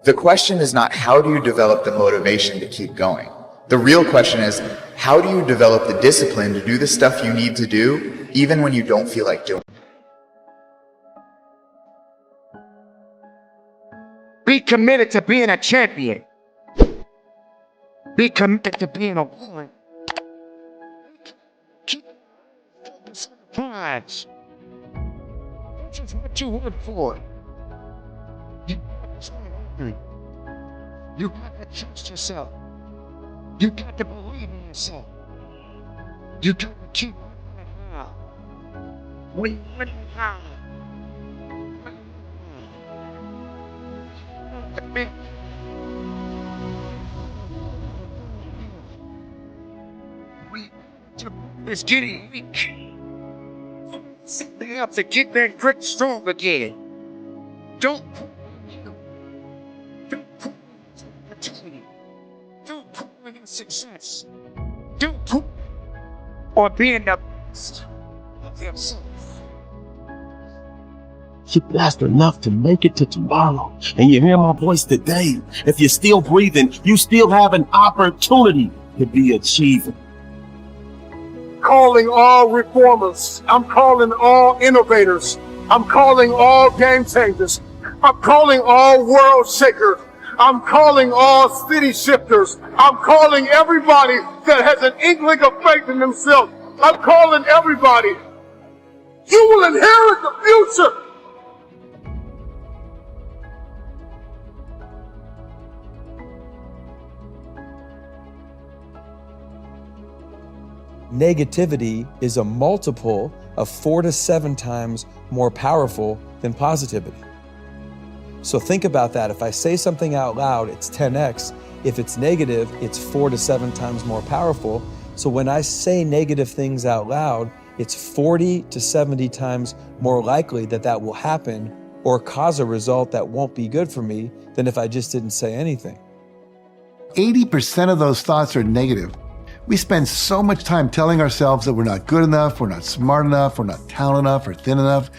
The question is not how do you develop the motivation to keep going? The real question is, how do you develop the discipline to do the stuff you need to do, even when you don't feel like doing it? Be committed to being a champion. Be committed to being a woman. Keep focused on the prize. This is what you work for. You got to trust yourself. You got to believe in yourself. You got to keep working hard. When you work hard, it's getting weak. They have to get that grit strong again. Don't put opportunity. Don't put in success. Don't put or being the best of yourself. You're blessed enough to make it to tomorrow. And you hear my voice today. If you're still breathing, you still have an opportunity to be achieving. Calling all reformers. I'm calling all innovators. I'm calling all game changers. I'm calling all world shakers. I'm calling all city shifters. I'm calling everybody that has an inkling of faith in themselves. I'm calling everybody. You will inherit the future. Negativity is a multiple of 4 to 7 times more powerful than positivity. So think about that. If I say something out loud, it's 10x. If it's negative, it's 4 to 7 times more powerful. So when I say negative things out loud, it's 40 to 70 times more likely that that will happen or cause a result that won't be good for me than if I just didn't say anything. 80% of those thoughts are negative. We spend so much time telling ourselves that we're not good enough, we're not smart enough, we're not talented enough or thin enough.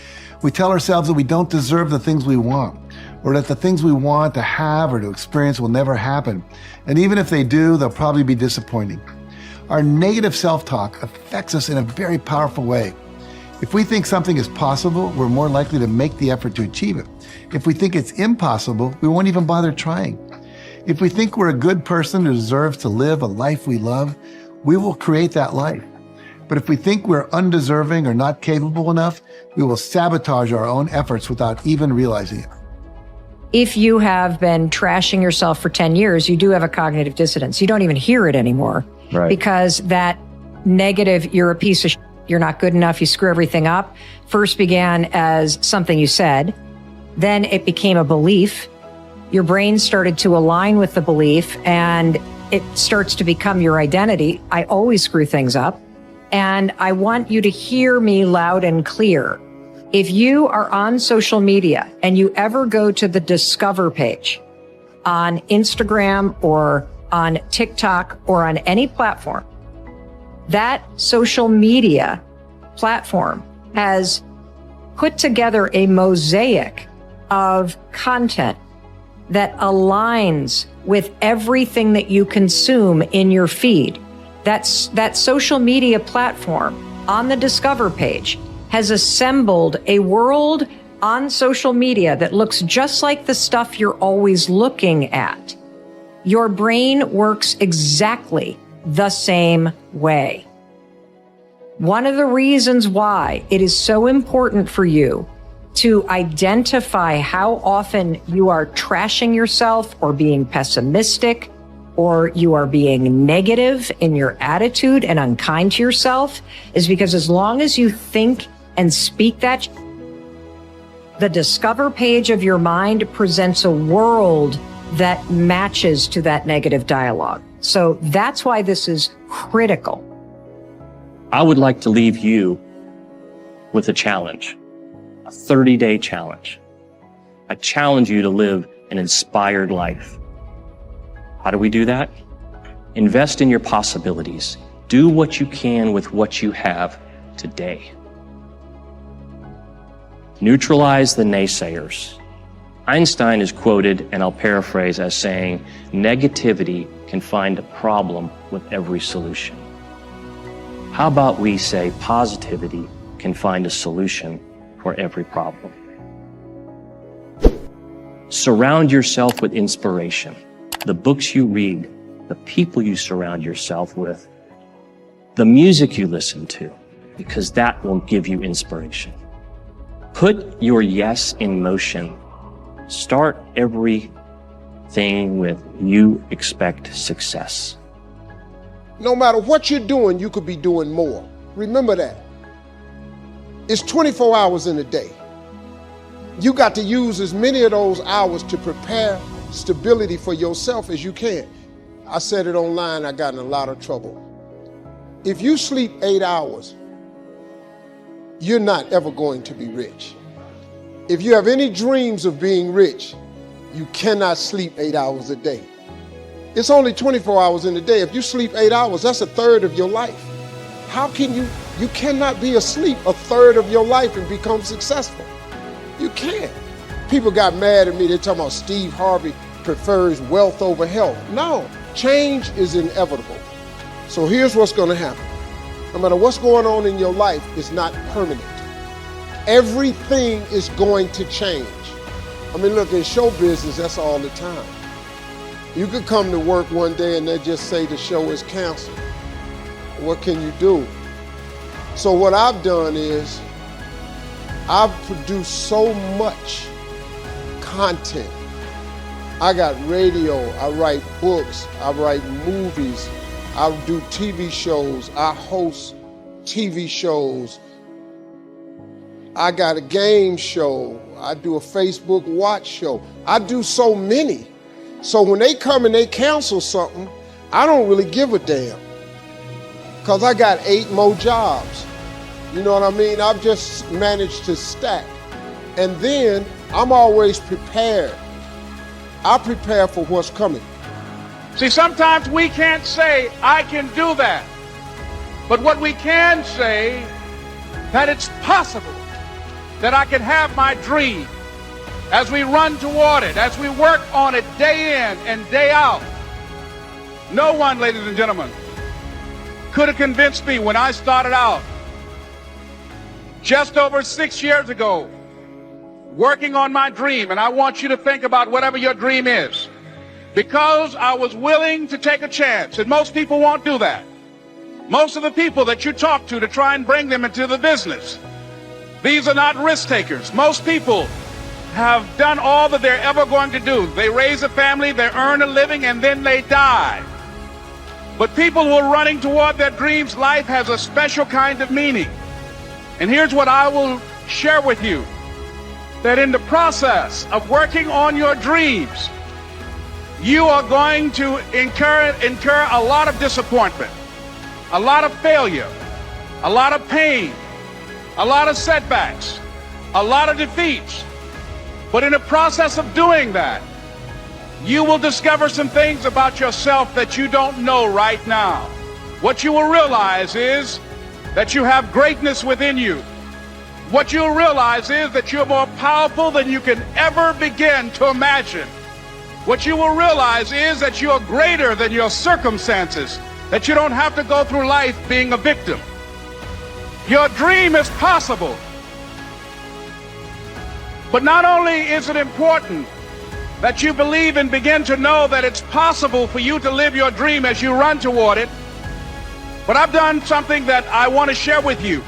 We tell ourselves that we don't deserve the things we want, or that the things we want to have or to experience will never happen. And even if they do, they'll probably be disappointing. Our negative self-talk affects us in a very powerful way. If we think something is possible, we're more likely to make the effort to achieve it. If we think it's impossible, we won't even bother trying. If we think we're a good person who deserves to live a life we love, we will create that life. But if we think we're undeserving or not capable enough, we will sabotage our own efforts without even realizing it. If you have been trashing yourself for 10 years, you do have a cognitive dissonance. You don't even hear it anymore. Right. Because that negative, you're a piece of shit, you're not good enough, you screw everything up, first began as something you said. Then it became a belief. Your brain started to align with the belief and it starts to become your identity. I always screw things up. And I want you to hear me loud and clear. If you are on social media and you ever go to the Discover page on Instagram or on TikTok or on any platform, that social media platform has put together a mosaic of content that aligns with everything that you consume in your feed. That social media platform on the Discover page has assembled a world on social media that looks just like the stuff you're always looking at. Your brain works exactly the same way. One of the reasons why it is so important for you to identify how often you are trashing yourself or being pessimistic or you are being negative in your attitude and unkind to yourself is because as long as you think and speak that, the Discover page of your mind presents a world that matches to that negative dialogue. So that's why this is critical. I would like to leave you with a challenge, a 30-day challenge. I challenge you to live an inspired life. How do we do that? Invest in your possibilities. Do what you can with what you have today. Neutralize the naysayers. Einstein is quoted, and I'll paraphrase, as saying, negativity can find a problem with every solution. How about we say positivity can find a solution for every problem? Surround yourself with inspiration. The books you read, the people you surround yourself with, the music you listen to, because that will give you inspiration. Put your yes in motion. Start everything with you expect success. No matter what you're doing, you could be doing more. Remember that. It's 24 hours in a day. You got to use as many of those hours to prepare stability for yourself as you can. I said it online, I got in a lot of trouble. If you sleep 8 hours, you're not ever going to be rich. If you have any dreams of being rich, you cannot sleep 8 hours a day. It's only 24 hours in a day. If you sleep 8 hours, that's a third of your life. How can you cannot be asleep a third of your life and become successful. You can't. People got mad at me. They're talking about Steve Harvey prefers wealth over health. No, change is inevitable. So here's what's going to happen. No matter what's going on in your life, it's not permanent. Everything is going to change. I mean, look, in show business, that's all the time. You could come to work one day and they just say the show is canceled. What can you do? So what I've done is I've produced so much content. I got radio, I write books, I write movies, I do TV shows, I host TV shows. I got a game show, I do a Facebook watch show. I do so many. So when they come and they cancel something, I don't really give a damn. Because I got 8 more jobs. You know what I mean? I've just managed to stack. And then I'm always prepared. I prepare for what's coming. See, sometimes we can't say, I can do that. But what we can say, that it's possible that I can have my dream as we run toward it, as we work on it day in and day out. No one, ladies and gentlemen, could have convinced me when I started out just over 6 years ago, working on my dream. And I want you to think about whatever your dream is, because I was willing to take a chance. And most people won't do that. Most of the people that you talk to try and bring them into the business, these are not risk takers. Most people have done all that they're ever going to do. They raise a family, they earn a living, and then they die. But people who are running toward their dreams, life has a special kind of meaning. And here's what I will share with you, that in the process of working on your dreams, you are going to incur a lot of disappointment, a lot of failure, a lot of pain, a lot of setbacks, a lot of defeats. But in the process of doing that, you will discover some things about yourself that you don't know right now. What you will realize is that you have greatness within you. What you'll realize is that you're more powerful than you can ever begin to imagine. What you will realize is that you're greater than your circumstances, that you don't have to go through life being a victim. Your dream is possible. But not only is it important that you believe and begin to know that it's possible for you to live your dream as you run toward it, but I've done something that I want to share with you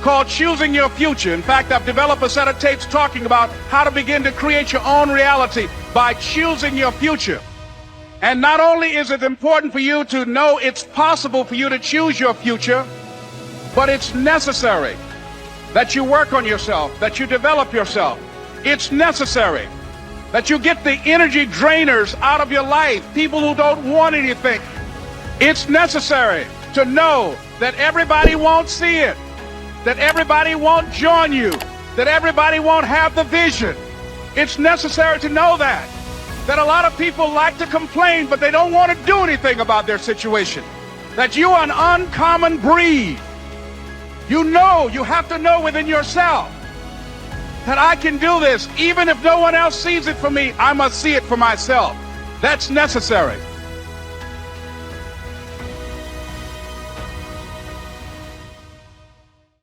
called Choosing Your Future. In fact, I've developed a set of tapes talking about how to begin to create your own reality by choosing your future. And not only is it important for you to know it's possible for you to choose your future, but it's necessary that you work on yourself, that you develop yourself. It's necessary that you get the energy drainers out of your life, people who don't want anything. It's necessary to know that everybody won't see it, that everybody won't join you, that everybody won't have the vision. It's necessary to know that a lot of people like to complain, but they don't want to do anything about their situation, that you are an uncommon breed. You know, you have to know within yourself that I can do this. Even if no one else sees it for me, I must see it for myself. That's necessary.